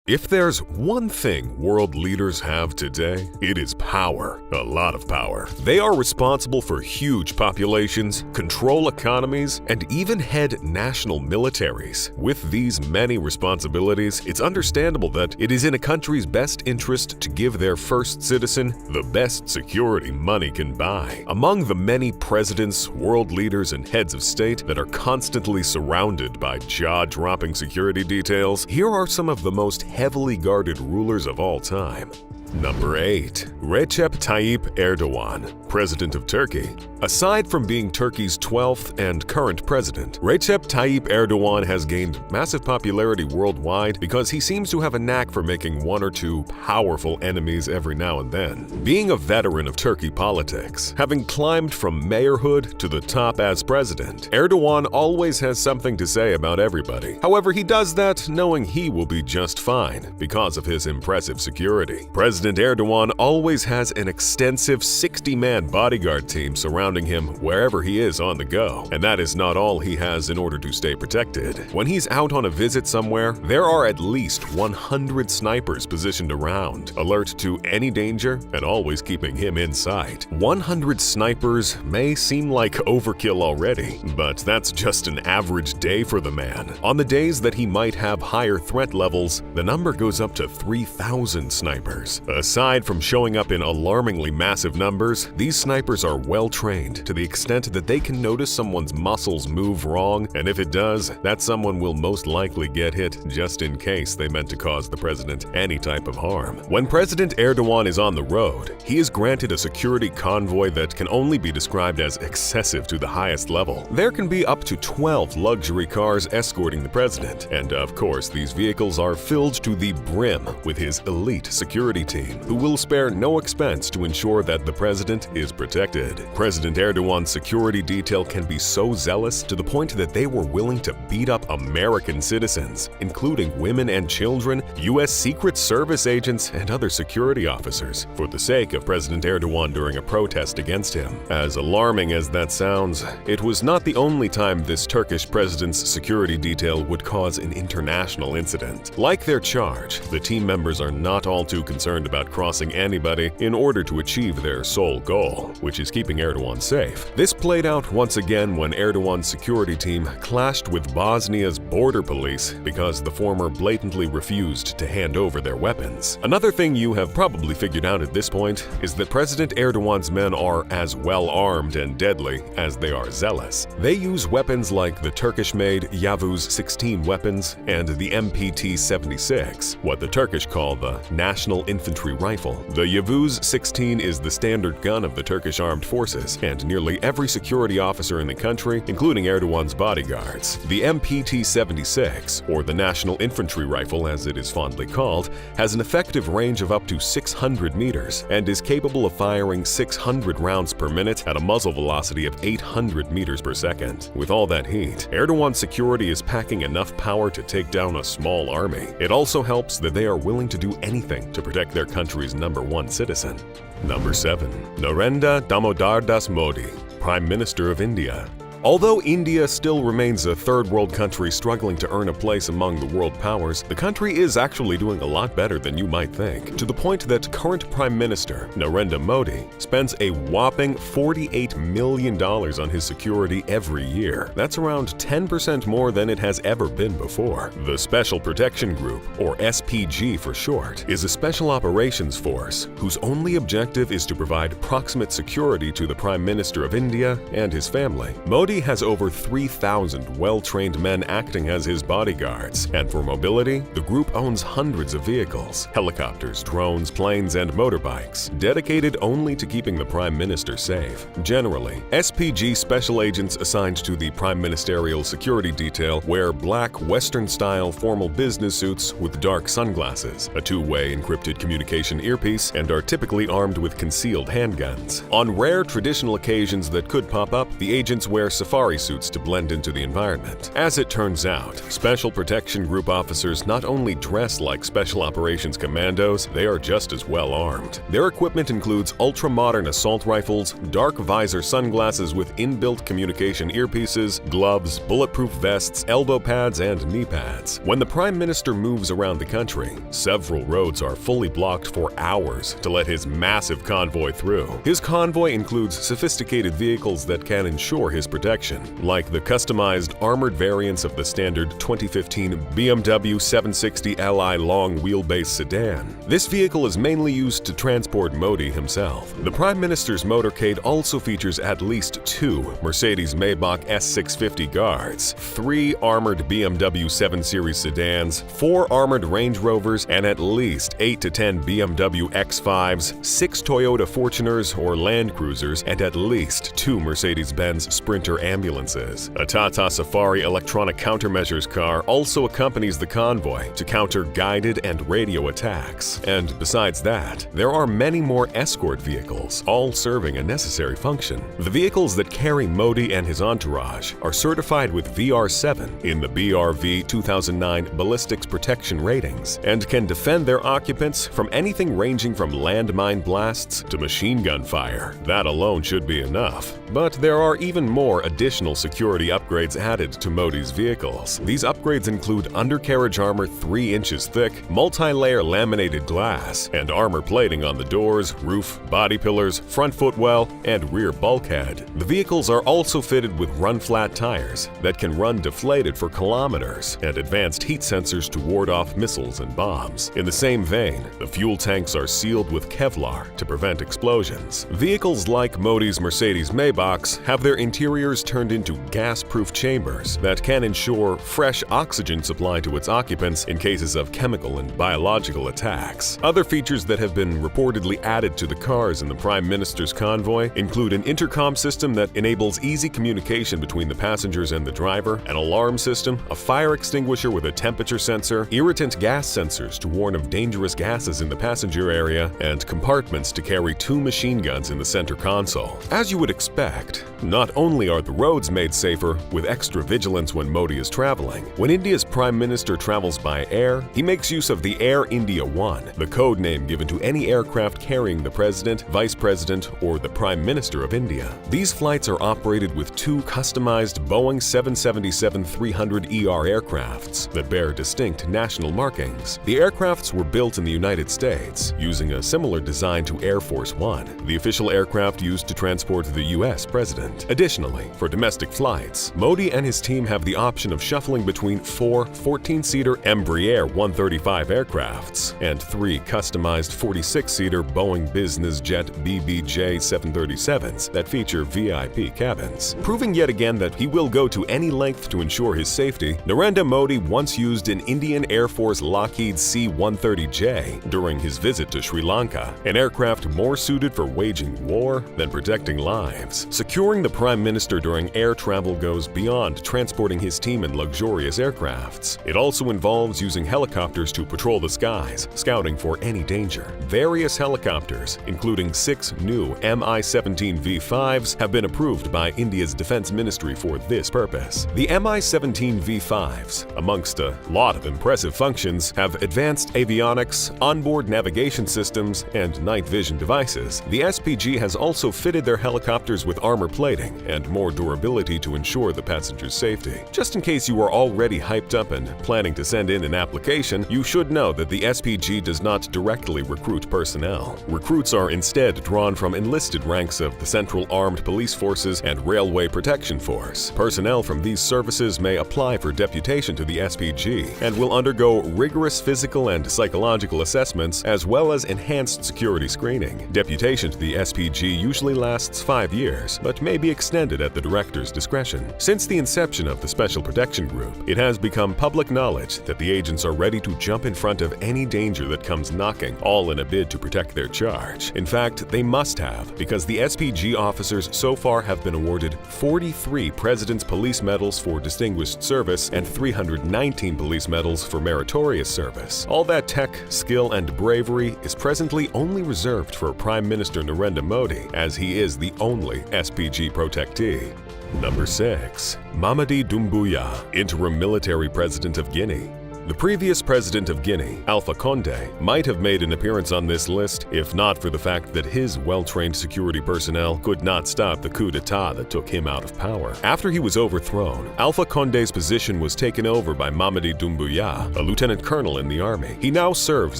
If there's one thing world leaders have today, it is power. A lot of power. They are responsible for huge populations, control economies, and even head national militaries. With these many responsibilities, it's understandable that it is in a country's best interest to give their first citizen the best security money can buy. Among the many presidents, world leaders, and heads of state that are constantly surrounded by jaw-dropping security details, here are some of the most heavily guarded rulers of all time. Number 8. Recep Tayyip Erdogan, President of Turkey. Aside from being Turkey's 12th and current president, Recep Tayyip Erdogan has gained massive popularity worldwide because he seems to have a knack for making one or two powerful enemies every now and then. Being a veteran of Turkey politics, having climbed from mayorhood to the top as president, Erdogan always has something to say about everybody. However, he does that knowing he will be just fine because of his impressive security. President Erdogan always has an extensive 60-man bodyguard team surrounding him wherever he is on the go, and that is not all he has in order to stay protected. When he's out on a visit somewhere, there are at least 100 snipers positioned around, alert to any danger and always keeping him in sight. 100 snipers may seem like overkill already, but that's just an average day for the man. On the days that he might have higher threat levels, the number goes up to 3,000 snipers. Aside from showing up in alarmingly massive numbers, these snipers are well trained to the extent that they can notice someone's muscles move wrong, and if it does, that someone will most likely get hit just in case they meant to cause the president any type of harm. When President Erdogan is on the road, he is granted a security convoy that can only be described as excessive to the highest level. There can be up to 12 luxury cars escorting the president, and of course these vehicles are filled to the brim with his elite security team, who will spare no expense to ensure that the president is protected. President Erdogan's security detail can be so zealous to the point that they were willing to beat up American citizens, including women and children, U.S. Secret Service agents, and other security officers, for the sake of President Erdogan during a protest against him. As alarming as that sounds, it was not the only time this Turkish president's security detail would cause an international incident. Like their charge, the team members are not all too concerned about crossing anybody in order to achieve their sole goal, which is keeping Erdogan safe. This played out once again when Erdogan's security team clashed with Bosnia's border police because the former blatantly refused to hand over their weapons. Another thing you have probably figured out at this point is that President Erdogan's men are as well armed and deadly as they are zealous. They use weapons like the Turkish-made Yavuz 16 weapons and the MPT-76, what the Turkish call the National Infantry Rifle. The Yavuz 16 is the standard gun of the Turkish armed forces, and nearly every security officer in the country, including Erdogan's bodyguards. The MPT-76, or the National Infantry Rifle as it is fondly called, has an effective range of up to 600 meters and is capable of firing 600 rounds per minute at a muzzle velocity of 800 meters per second. With all that heat, Erdogan's security is packing enough power to take down a small army. It also helps that they are willing to do anything to protect their country's #1 citizen. Number 7. Narendra Modi, Prime Minister of India. Although India still remains a third-world country struggling to earn a place among the world powers, the country is actually doing a lot better than you might think, to the point that current Prime Minister Narendra Modi spends a whopping $48 million on his security every year. That's around 10% more than it has ever been before. The Special Protection Group, or SPG for short, is a special operations force whose only objective is to provide proximate security to the Prime Minister of India and his family. Modi has over 3,000 well-trained men acting as his bodyguards, and for mobility, the group owns hundreds of vehicles, helicopters, drones, planes, and motorbikes, dedicated only to keeping the Prime Minister safe. Generally, SPG special agents assigned to the Prime Ministerial Security Detail wear black, Western-style formal business suits with dark sunglasses, a two-way encrypted communication earpiece, and are typically armed with concealed handguns. On rare traditional occasions that could pop up, the agents wear safari suits to blend into the environment. As it turns out, Special Protection Group officers not only dress like Special Operations Commandos, they are just as well armed. Their equipment includes ultra-modern assault rifles, dark visor sunglasses with inbuilt communication earpieces, gloves, bulletproof vests, elbow pads, and knee pads. When the Prime Minister moves around the country, several roads are fully blocked for hours to let his massive convoy through. His convoy includes sophisticated vehicles that can ensure his protection, like the customized armored variants of the standard 2015 BMW 760 Li long wheelbase sedan. This vehicle is mainly used to transport Modi himself. The Prime Minister's motorcade also features at least 2 Mercedes-Maybach S650 guards, 3 armored BMW 7 Series sedans, 4 armored Range Rovers, and at least 8 to 10 BMW X5s, 6 Toyota Fortuners or Land Cruisers, and at least 2 Mercedes-Benz Sprinter ambulances. A Tata Safari electronic countermeasures car also accompanies the convoy to counter guided and radio attacks. And besides that, there are many more escort vehicles, all serving a necessary function. The vehicles that carry Modi and his entourage are certified with VR7 in the BRV 2009 Ballistics Protection Ratings and can defend their occupants from anything ranging from landmine blasts to machine gun fire. That alone should be enough. But there are even more additional security upgrades added to Modi's vehicles. These upgrades include undercarriage armor 3 inches thick, multi-layer laminated glass, and armor plating on the doors, roof, body pillars, front footwell, and rear bulkhead. The vehicles are also fitted with run-flat tires that can run deflated for kilometers and advanced heat sensors to ward off missiles and bombs. In the same vein, the fuel tanks are sealed with Kevlar to prevent explosions. Vehicles like Modi's Mercedes-Maybachs have their interiors turned into gas-proof chambers that can ensure fresh oxygen supply to its occupants in cases of chemical and biological attacks. Other features that have been reportedly added to the cars in the Prime Minister's convoy include an intercom system that enables easy communication between the passengers and the driver, an alarm system, a fire extinguisher with a temperature sensor, irritant gas sensors to warn of dangerous gases in the passenger area, and compartments to carry 2 machine guns in the center console. As you would expect, not only are the roads made safer with extra vigilance when Modi is traveling, when India's Prime Minister travels by air, he makes use of the Air India One, the code name given to any aircraft carrying the President, Vice President, or the Prime Minister of India. These flights are operated with 2 customized Boeing 777-300ER aircrafts that bear distinct national markings. The aircrafts were built in the United States, using a similar design to Air Force One, the official aircraft used to transport the U.S. President. Additionally, for domestic flights, Modi and his team have the option of shuffling between 4 14-seater Embraer 135 aircrafts and 3 customized 46-seater Boeing Business Jet BBJ 737s that feature VIP cabins. Proving yet again that he will go to any length to ensure his safety, Narendra Modi once used an Indian Air Force Lockheed C-130J during his visit to Sri Lanka, an aircraft more suited for waging war than protecting lives. Securing the Prime Minister during air travel goes beyond transporting his team in luxurious aircrafts. It also involves using helicopters to patrol the skies, scouting for any danger. Various helicopters, including 6 new Mi-17 V5s, have been approved by India's Defense Ministry for this purpose. The Mi-17 V5s, amongst a lot of impressive functions, have advanced avionics, onboard navigation systems, and night vision devices. The SPG has also fitted their helicopters with armor plating and more durability to ensure the passenger's safety. Just in case you are already hyped up and planning to send in an application, you should know that the SPG does not directly recruit personnel. Recruits are instead drawn from enlisted ranks of the Central Armed Police Forces and Railway Protection Force. Personnel from these services may apply for deputation to the SPG and will undergo rigorous physical and psychological assessments as well as enhanced security screening. Deputation to the SPG usually lasts 5 years, but may be extended at the director's discretion. Since the inception of the Special Protection Group, it has become public knowledge that the agents are ready to jump in front of any danger that comes knocking, all in a bid to protect their charge. In fact, they must have, because the SPG officers so far have been awarded 43 President's Police Medals for distinguished service and 319 police medals for meritorious service. All that tech, skill, and bravery is presently only reserved for Prime Minister Narendra Modi, as he is the only SPG protectee. Number 6. Mamadi Doumbouya, interim military president of Guinea. The previous president of Guinea, Alpha Condé, might have made an appearance on this list if not for the fact that his well-trained security personnel could not stop the coup d'etat that took him out of power. After he was overthrown, Alpha Condé's position was taken over by Mamadi Doumbouya, a lieutenant colonel in the army. He now serves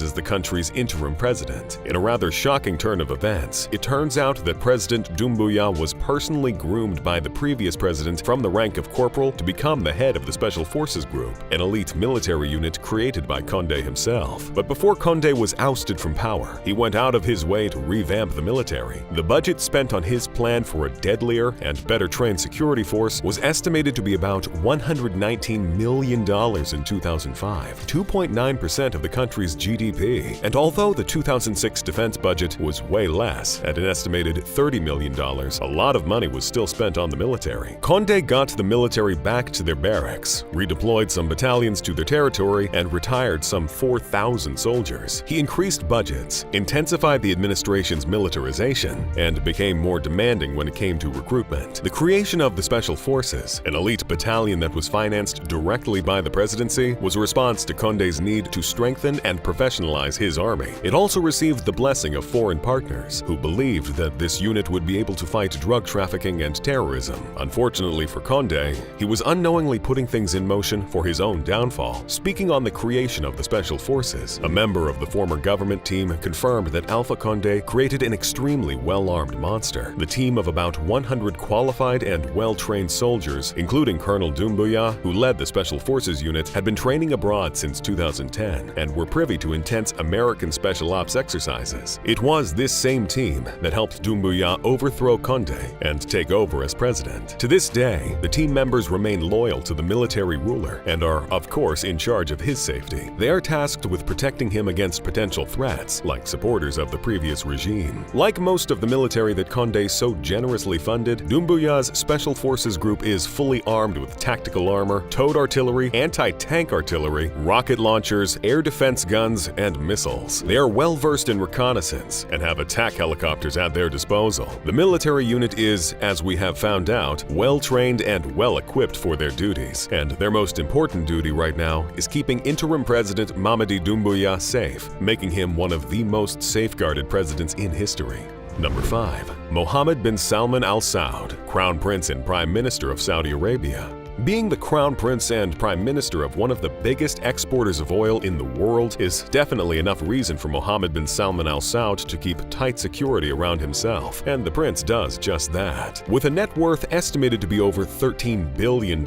as the country's interim president. In a rather shocking turn of events, it turns out that President Doumbouya was personally groomed by the previous president from the rank of corporal to become the head of the Special Forces Group, an elite military unit created by Condé himself. But before Condé was ousted from power, he went out of his way to revamp the military. The budget spent on his plan for a deadlier and better trained security force was estimated to be about $119 million in 2005, 2.9% of the country's GDP. And although the 2006 defense budget was way less, at an estimated $30 million, a lot of money was still spent on the military. Condé got the military back to their barracks, redeployed some battalions to their territory, and retired some 4,000 soldiers. He increased budgets, intensified the administration's militarization, and became more demanding when it came to recruitment. The creation of the Special Forces, an elite battalion that was financed directly by the presidency, was a response to Condé's need to strengthen and professionalize his army. It also received the blessing of foreign partners, who believed that this unit would be able to fight drug trafficking and terrorism. Unfortunately for Condé, he was unknowingly putting things in motion for his own downfall. Speaking on the creation of the Special Forces, a member of the former government team confirmed that Alpha Condé created an extremely well-armed monster. The team of about 100 qualified and well-trained soldiers, including Colonel Doumbouya, who led the Special Forces unit, had been training abroad since 2010 and were privy to intense American special ops exercises. It was this same team that helped Doumbouya overthrow Condé and take over as president. To this day, the team members remain loyal to the military ruler and are, of course, in charge of his safety. They are tasked with protecting him against potential threats, like supporters of the previous regime. Like most of the military that Condé so generously funded, Doumbouya's Special Forces Group is fully armed with tactical armor, towed artillery, anti-tank artillery, rocket launchers, air defense guns, and missiles. They are well-versed in reconnaissance and have attack helicopters at their disposal. The military unit is, as we have found out, well-trained and well-equipped for their duties, and their most important duty right now is keeping interim President Mamadi Doumbouya safe, making him one of the most safeguarded presidents in history. Number 5. Mohammed bin Salman Al Saud, Crown Prince and Prime Minister of Saudi Arabia. Being the Crown Prince and Prime Minister of one of the biggest exporters of oil in the world is definitely enough reason for Mohammed bin Salman Al Saud to keep tight security around himself, and the prince does just that. With a net worth estimated to be over $13 billion,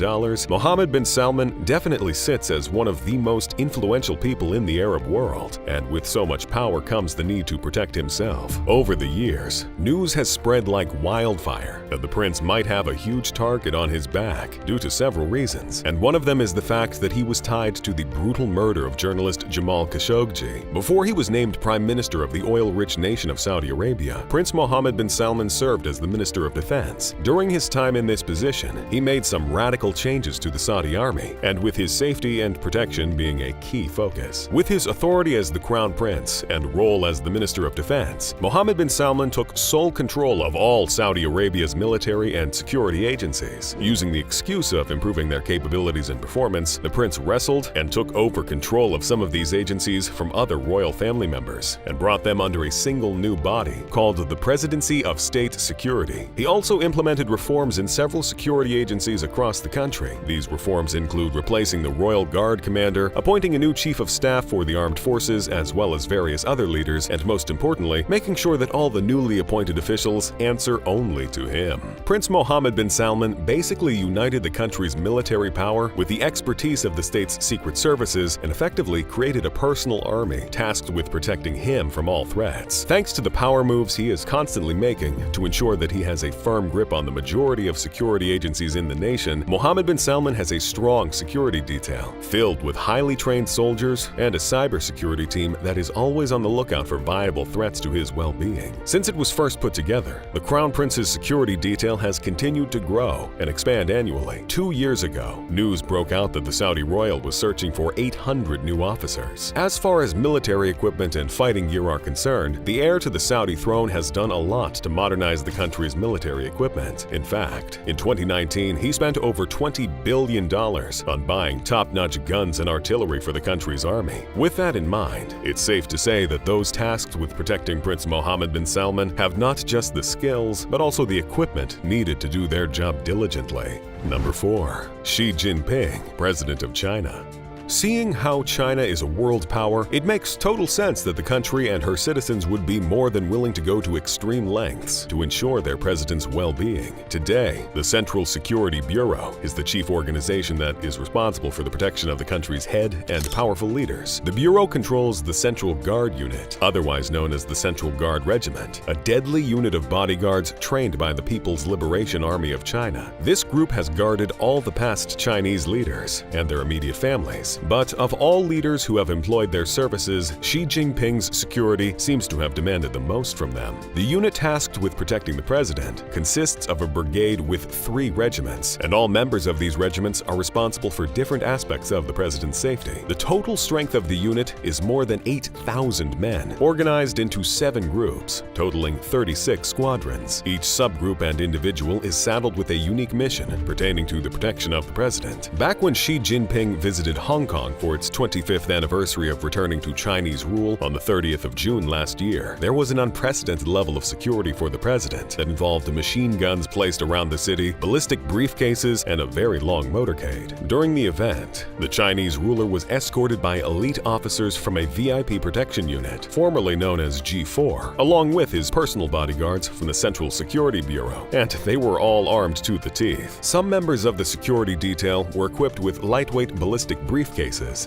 Mohammed bin Salman definitely sits as one of the most influential people in the Arab world, and with so much power comes the need to protect himself. Over the years, news has spread like wildfire that the prince might have a huge target on his back due to several reasons, and one of them is the fact that he was tied to the brutal murder of journalist Jamal Khashoggi. Before he was named Prime Minister of the oil-rich nation of Saudi Arabia, Prince Mohammed bin Salman served as the Minister of Defense. During his time in this position, he made some radical changes to the Saudi army, and with his safety and protection being a key focus. With his authority as the Crown Prince and role as the Minister of Defense, Mohammed bin Salman took sole control of all Saudi Arabia's military and security agencies. Using the excuse of improving their capabilities and performance, the prince wrestled and took over control of some of these agencies from other royal family members and brought them under a single new body called the Presidency of State Security. He also implemented reforms in several security agencies across the country. These reforms include replacing the Royal Guard commander, appointing a new chief of staff for the armed forces, as well as various other leaders, and most importantly, making sure that all the newly appointed officials answer only to him. Prince Mohammed bin Salman basically united the country's military power with the expertise of the state's secret services and effectively created a personal army tasked with protecting him from all threats. Thanks to the power moves he is constantly making to ensure that he has a firm grip on the majority of security agencies in the nation, Mohammed bin Salman has a strong security detail filled with highly trained soldiers and a cybersecurity team that is always on the lookout for viable threats to his well-being. Since it was first put together, the Crown Prince's security detail has continued to grow and expand annually. 2 2 years ago, news broke out that the Saudi royal was searching for 800 new officers. As far as military equipment and fighting gear are concerned, the heir to the Saudi throne has done a lot to modernize the country's military equipment. In fact, in 2019, he spent over $20 billion on buying top-notch guns and artillery for the country's army. With that in mind, it's safe to say that those tasked with protecting Prince Mohammed bin Salman have not just the skills, but also the equipment needed to do their job diligently. Number 4. Xi Jinping, President of China. Seeing how China is a world power, it makes total sense that the country and her citizens would be more than willing to go to extreme lengths to ensure their president's well-being. Today, the Central Security Bureau is the chief organization that is responsible for the protection of the country's head and powerful leaders. The Bureau controls the Central Guard Unit, otherwise known as the Central Guard Regiment, a deadly unit of bodyguards trained by the People's Liberation Army of China. This group has guarded all the past Chinese leaders and their immediate families. But of all leaders who have employed their services, Xi Jinping's security seems to have demanded the most from them. The unit tasked with protecting the president consists of a brigade with 3 regiments, and all members of these regiments are responsible for different aspects of the president's safety. The total strength of the unit is more than 8,000 men, organized into 7 groups, totaling 36 squadrons. Each subgroup and individual is saddled with a unique mission pertaining to the protection of the president. Back when Xi Jinping visited Hong Kong for its 25th anniversary of returning to Chinese rule on the 30th of June last year, there was an unprecedented level of security for the president that involved machine guns placed around the city, ballistic briefcases, and a very long motorcade. During the event, the Chinese ruler was escorted by elite officers from a VIP protection unit, formerly known as G4, along with his personal bodyguards from the Central Security Bureau, and they were all armed to the teeth. Some members of the security detail were equipped with lightweight ballistic briefcases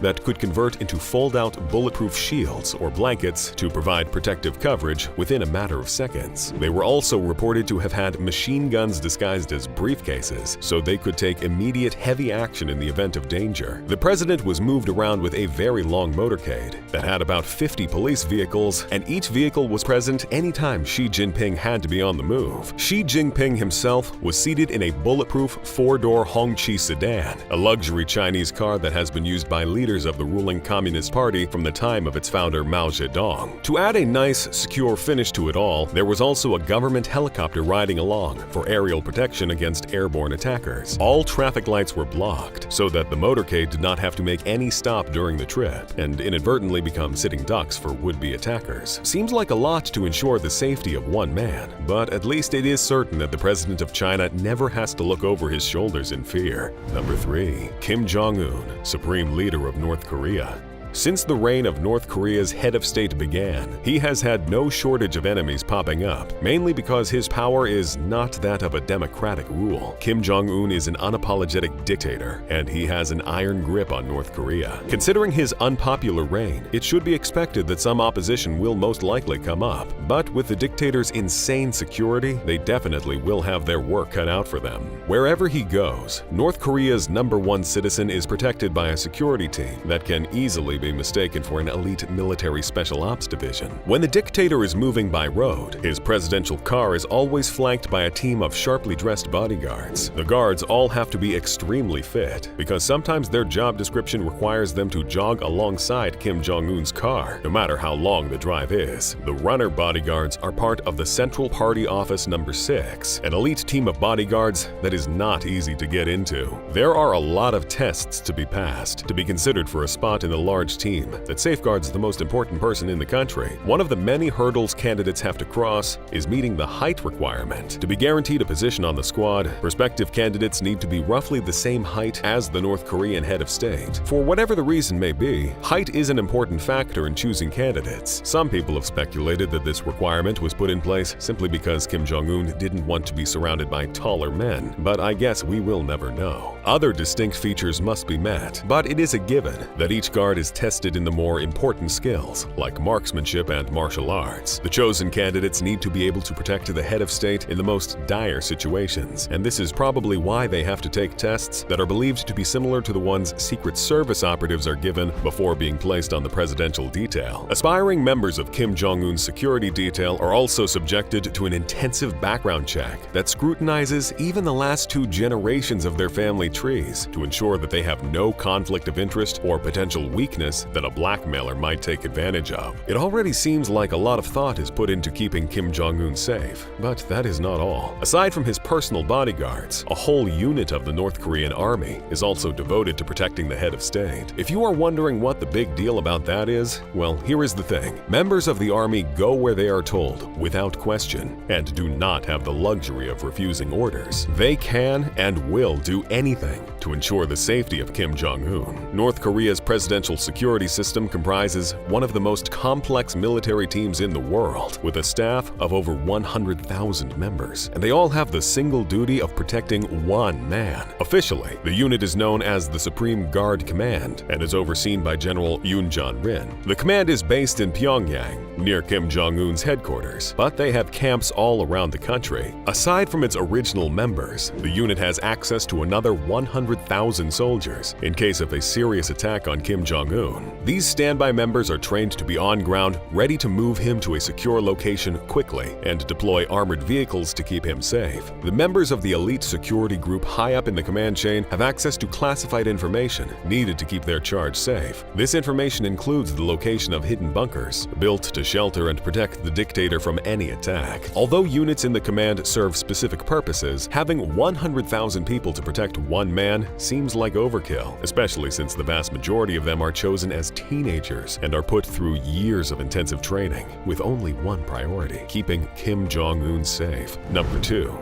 that could convert into fold-out bulletproof shields or blankets to provide protective coverage within a matter of seconds. They were also reported to have had machine guns disguised as briefcases, so they could take immediate heavy action in the event of danger. The president was moved around with a very long motorcade that had about 50 police vehicles, and each vehicle was present anytime Xi Jinping had to be on the move. Xi Jinping himself was seated in a bulletproof 4-door Hongqi sedan, a luxury Chinese car that has been used by leaders of the ruling Communist Party from the time of its founder Mao Zedong. To add a nice, secure finish to it all, there was also a government helicopter riding along for aerial protection against airborne attackers. All traffic lights were blocked so that the motorcade did not have to make any stop during the trip and inadvertently become sitting ducks for would-be attackers. Seems like a lot to ensure the safety of one man, but at least it is certain that the president of China never has to look over his shoulders in fear. Number 3. Kim Jong-un, Supreme Leader of North Korea. Since the reign of North Korea's head of state began, he has had no shortage of enemies popping up, mainly because his power is not that of a democratic rule. Kim Jong-un is an unapologetic dictator, and he has an iron grip on North Korea. Considering his unpopular reign, it should be expected that some opposition will most likely come up, but with the dictator's insane security, they definitely will have their work cut out for them. Wherever he goes, North Korea's #1 citizen is protected by a security team that can easily be mistaken for an elite military special ops division. When the dictator is moving by road, his presidential car is always flanked by a team of sharply dressed bodyguards. The guards all have to be extremely fit, because sometimes their job description requires them to jog alongside Kim Jong-un's car, no matter how long the drive is. The runner bodyguards are part of the Central Party Office No. 6, an elite team of bodyguards that is not easy to get into. There are a lot of tests to be passed to be considered for a spot in the large team that safeguards the most important person in the country. One of the many hurdles candidates have to cross is meeting the height requirement. To be guaranteed a position on the squad, prospective candidates need to be roughly the same height as the North Korean head of state. For whatever the reason may be, height is an important factor in choosing candidates. Some people have speculated that this requirement was put in place simply because Kim Jong-un didn't want to be surrounded by taller men, but I guess we will never know. Other distinct features must be met, but it is a given that each guard is tested tested in the more important skills, like marksmanship and martial arts. The chosen candidates need to be able to protect the head of state in the most dire situations, and this is probably why they have to take tests that are believed to be similar to the ones Secret Service operatives are given before being placed on the presidential detail. Aspiring members of Kim Jong-un's security detail are also subjected to an intensive background check that scrutinizes even the last 2 generations of their family trees to ensure that they have no conflict of interest or potential weakness that a blackmailer might take advantage of. It already seems like a lot of thought is put into keeping Kim Jong-un safe, but that is not all. Aside from his personal bodyguards, a whole unit of the North Korean army is also devoted to protecting the head of state. If you are wondering what the big deal about that is, well, here is the thing. Members of the army go where they are told, without question, and do not have the luxury of refusing orders. They can and will do anything to ensure the safety of Kim Jong-un. North Korea's presidential security system comprises one of the most complex military teams in the world, with a staff of over 100,000 members, and they all have the single duty of protecting one man. Officially, the unit is known as the Supreme Guard Command and is overseen by General Yoon Jong-rin. The command is based in Pyongyang, near Kim Jong-un's headquarters, but they have camps all around the country. Aside from its original members, the unit has access to another 100,000 soldiers in case of a serious attack on Kim Jong-un. These standby members are trained to be on ground, ready to move him to a secure location quickly and deploy armored vehicles to keep him safe. The members of the elite security group high up in the command chain have access to classified information needed to keep their charge safe. This information includes the location of hidden bunkers, built to shelter and protect the dictator from any attack. Although units in the command serve specific purposes, having 100,000 people to protect one man seems like overkill, especially since the vast majority of them are chosen as teenagers and are put through years of intensive training, with only one priority: keeping Kim Jong-un safe. Number 2.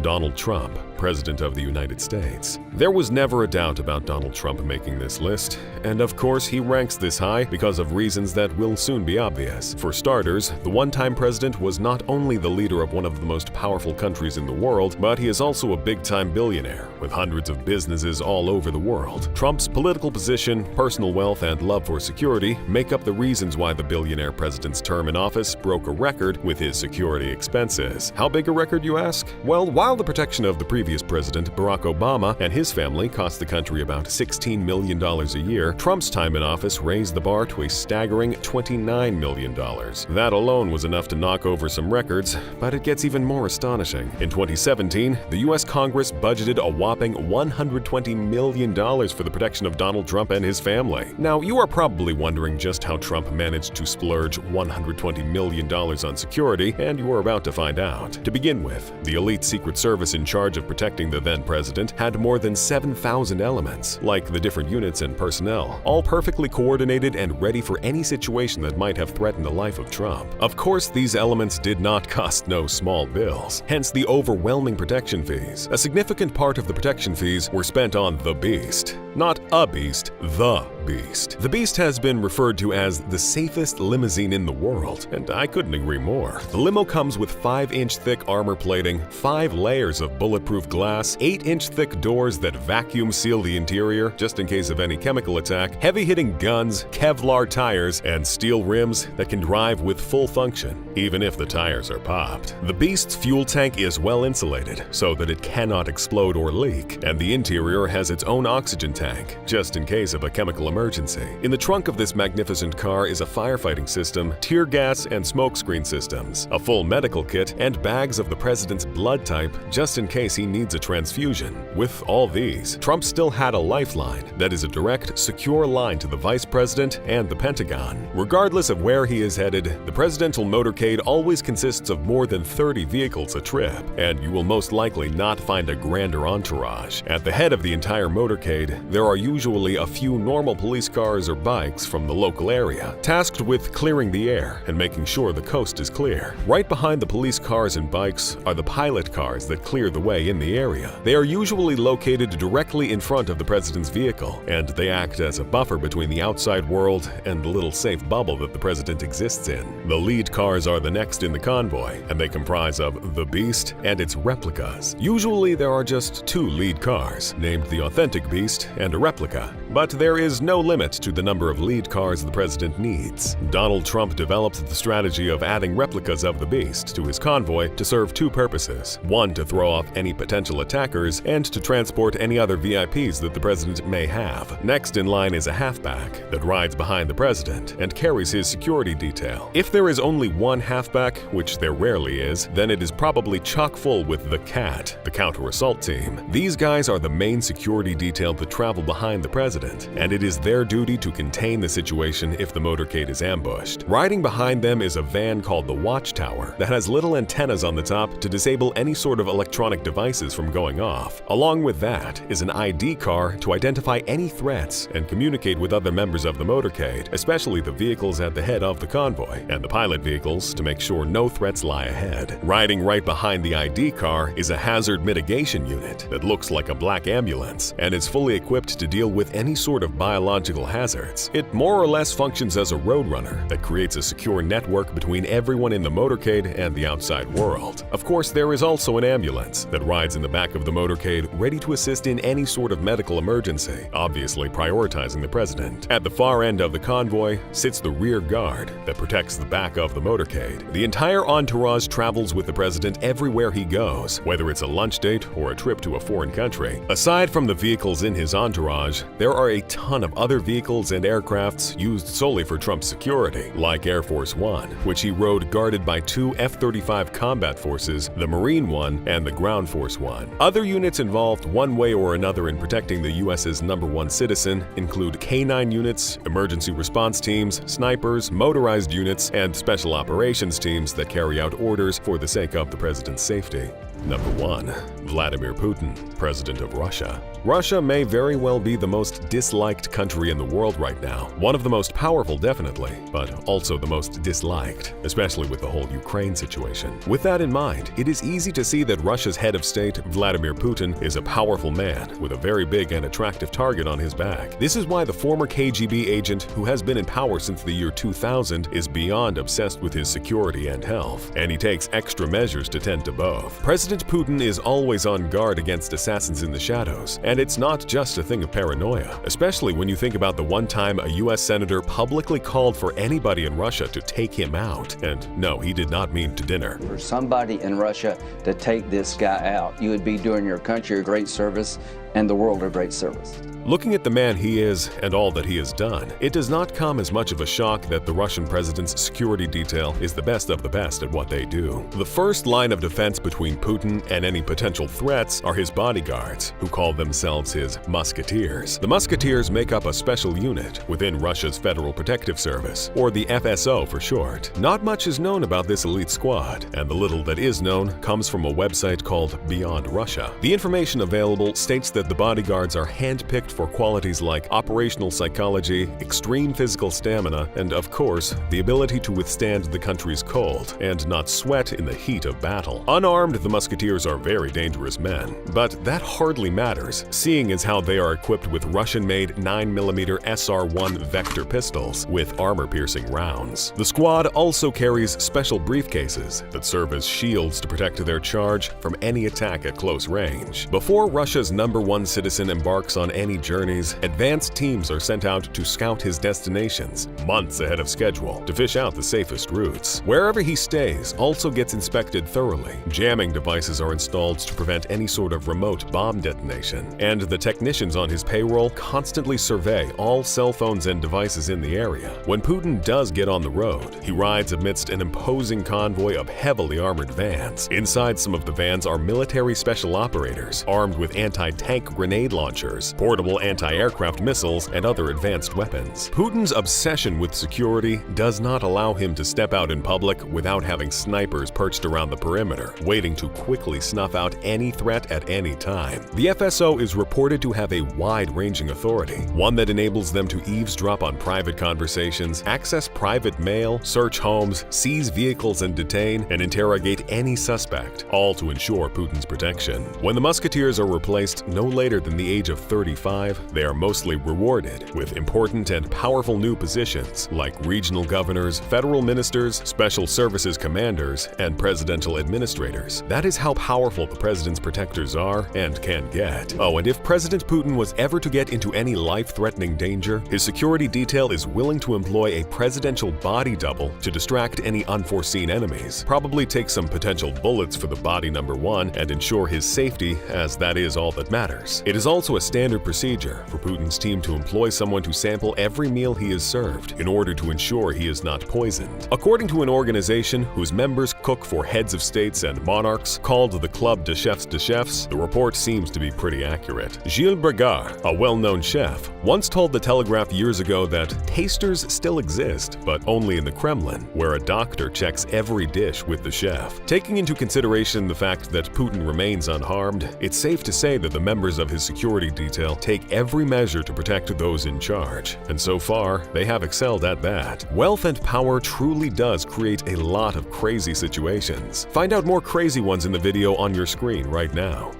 Donald Trump, President of the United States. There was never a doubt about Donald Trump making this list, and of course he ranks this high because of reasons that will soon be obvious. For starters, the one-time president was not only the leader of one of the most powerful countries in the world, but he is also a big-time billionaire with hundreds of businesses all over the world. Trump's political position, personal wealth, and love for security make up the reasons why the billionaire president's term in office broke a record with his security expenses. How big a record, you ask? Well, while the protection of the previous President Barack Obama and his family cost the country about $16 million a year, Trump's time in office raised the bar to a staggering $29 million. That alone was enough to knock over some records, but it gets even more astonishing. In 2017, the U.S. Congress budgeted a whopping $120 million for the protection of Donald Trump and his family. Now, you are probably wondering just how Trump managed to splurge $120 million on security, and you are about to find out. To begin with, the elite Secret Service in charge of protecting the then-president had more than 7,000 elements, like the different units and personnel, all perfectly coordinated and ready for any situation that might have threatened the life of Trump. Of course, these elements did not cost no small bills, hence the overwhelming protection fees. A significant part of the protection fees were spent on the Beast. Not a beast, the Beast. The Beast has been referred to as the safest limousine in the world, and I couldn't agree more. The limo comes with 5-inch thick armor plating, 5 layers of bulletproof glass, 8-inch thick doors that vacuum seal the interior just in case of any chemical attack, heavy-hitting guns, Kevlar tires, and steel rims that can drive with full function, even if the tires are popped. The Beast's fuel tank is well insulated so that it cannot explode or leak, and the interior has its own oxygen tank, just in case of a chemical emergency. In the trunk of this magnificent car is a firefighting system, tear gas and smokescreen systems, a full medical kit, and bags of the president's blood type just in case he needs a transfusion. With all these, Trump still had a lifeline that is a direct, secure line to the vice president and the Pentagon. Regardless of where he is headed, the presidential motorcade always consists of more than 30 vehicles a trip, and you will most likely not find a grander entourage. At the head of the entire motorcade, there are usually a few normal police cars or bikes from the local area, tasked with clearing the air and making sure the coast is clear. Right behind the police cars and bikes are the pilot cars that clear the way in the area. They are usually located directly in front of the president's vehicle, and they act as a buffer between the outside world and the little safe bubble that the president exists in. The lead cars are the next in the convoy, and they comprise of the Beast and its replicas. Usually there are just 2 lead cars, named the authentic Beast and a replica, but there is no no limit to the number of lead cars the president needs. Donald Trump developed the strategy of adding replicas of the Beast to his convoy to serve two purposes: one, to throw off any potential attackers, and to transport any other VIPs that the president may have. Next in line is a halfback that rides behind the president and carries his security detail. If there is only one halfback, which there rarely is, then it is probably chock full with the CAT, the counter-assault team. These guys are the main security detail that travel behind the president, and it is their duty to contain the situation if the motorcade is ambushed. Riding behind them is a van called the Watchtower that has little antennas on the top to disable any sort of electronic devices from going off. Along with that is an ID car to identify any threats and communicate with other members of the motorcade, especially the vehicles at the head of the convoy, and the pilot vehicles to make sure no threats lie ahead. Riding right behind the ID car is a hazard mitigation unit that looks like a black ambulance and is fully equipped to deal with any sort of biological hazards. It more or less functions as a roadrunner that creates a secure network between everyone in the motorcade and the outside world. Of course, there is also an ambulance that rides in the back of the motorcade, ready to assist in any sort of medical emergency, obviously prioritizing the president. At the far end of the convoy sits the rear guard that protects the back of the motorcade. The entire entourage travels with the president everywhere he goes, whether it's a lunch date or a trip to a foreign country. Aside from the vehicles in his entourage, there are a ton of other vehicles and aircrafts used solely for Trump's security, like Air Force One, which he rode guarded by two F-35 combat forces, the Marine One and the Ground Force One. Other units involved one way or another in protecting the U.S.'s #1 citizen include K-9 units, emergency response teams, snipers, motorized units, and special operations teams that carry out orders for the sake of the president's safety. Number 1. Vladimir Putin, President of Russia. Russia may very well be the most disliked country in the world right now. One of the most powerful, definitely, but also the most disliked, especially with the whole Ukraine situation. With that in mind, it is easy to see that Russia's head of state, Vladimir Putin, is a powerful man with a very big and attractive target on his back. This is why the former KGB agent, who has been in power since the year 2000, is beyond obsessed with his security and health, and he takes extra measures to tend to both. President Putin is always on guard against assassins in the shadows, and it's not just a thing of paranoia, especially when you think about the one time a US senator publicly called for anybody in Russia to take him out. And no, he did not mean to dinner. For somebody in Russia to take this guy out, you would be doing your country a great service and the world a great service. Looking at the man he is and all that he has done, it does not come as much of a shock that the Russian president's security detail is the best of the best at what they do. The first line of defense between Putin and any potential threats are his bodyguards, who call themselves his musketeers. The musketeers make up a special unit within Russia's Federal Protective Service, or the FSO for short. Not much is known about this elite squad, and the little that is known comes from a website called Beyond Russia. The information available states that the bodyguards are handpicked for qualities like operational psychology, extreme physical stamina, and of course, the ability to withstand the country's cold and not sweat in the heat of battle. Unarmed, the musketeers are very dangerous men, but that hardly matters, seeing as how they are equipped with Russian-made 9mm SR-1 Vector pistols with armor-piercing rounds. The squad also carries special briefcases that serve as shields to protect their charge from any attack at close range. Before Russia's #1 citizen embarks on any journeys, advanced teams are sent out to scout his destinations months ahead of schedule to fish out the safest routes. Wherever he stays also gets inspected thoroughly. Jamming devices are installed to prevent any sort of remote bomb detonation, and the technicians on his payroll constantly survey all cell phones and devices in the area. When Putin does get on the road, he rides amidst an imposing convoy of heavily armored vans. Inside some of the vans are military special operators armed with anti-tank grenade launchers, portable anti-aircraft missiles, and other advanced weapons. Putin's obsession with security does not allow him to step out in public without having snipers perched around the perimeter, waiting to quickly snuff out any threat at any time. The FSO is reported to have a wide-ranging authority, one that enables them to eavesdrop on private conversations, access private mail, search homes, seize vehicles and detain and interrogate any suspect, all to ensure Putin's protection. When the musketeers are replaced no later than the age of 35, arrive, they are mostly rewarded with important and powerful new positions like regional governors, federal ministers, special services commanders, and presidential administrators. That is how powerful the president's protectors are and can get. Oh, and if President Putin was ever to get into any life-threatening danger, his security detail is willing to employ a presidential body double to distract any unforeseen enemies, probably take some potential bullets for the body number one, and ensure his safety, as that is all that matters. It is also a standard procedure for Putin's team to employ someone to sample every meal he is served in order to ensure he is not poisoned. According to an organization whose members cook for heads of states and monarchs called the Club de Chefs, the report seems to be pretty accurate. Gilles Bragard, a well-known chef, once told The Telegraph years ago that tasters still exist, but only in the Kremlin, where a doctor checks every dish with the chef. Taking into consideration the fact that Putin remains unharmed, it's safe to say that the members of his security detail take every measure to protect those in charge, and so far, they have excelled at that. Wealth and power truly does create a lot of crazy situations. Find out more crazy ones in the video on your screen right now.